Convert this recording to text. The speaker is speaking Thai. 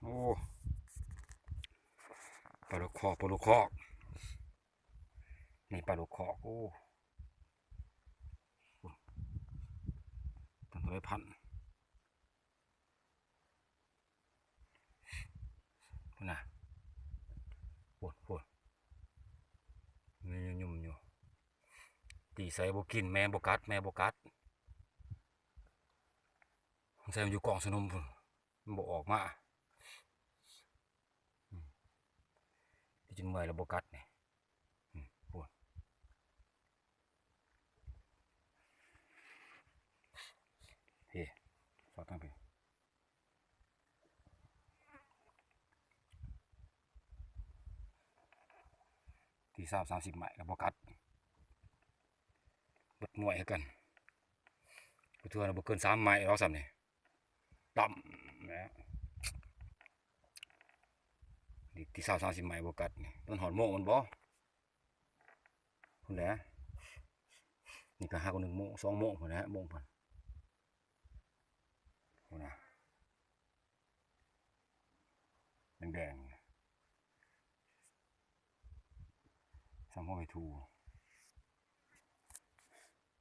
โอ้ปลาลูกคอกปลาลูกคอกนี่ปลาลูกคอกโอ้ตั้งร้อยพันนะปวดมียุ่มอยู่ตีใส่บกินแม่บกัดใส่มันอยู่กล่องสนมพุ่นมันบออกมาที่จนเมื่อยแล้วบกัดนี่ปวดเฮ้สอดตั้งไปที่30 ไม้แล้วบกัดเบิดหน่วยให้กันไปทั่วนะบเกิน3 ไม้เราสามนี่ต่ำนะนี่ที่30 ไม้บกัดนี่ต้นหอนโมงมันบ่คุณแหละนี่ก็1 โมง2 โมงคนนะโมงพันคนนะแดงๆสามหัวไปทู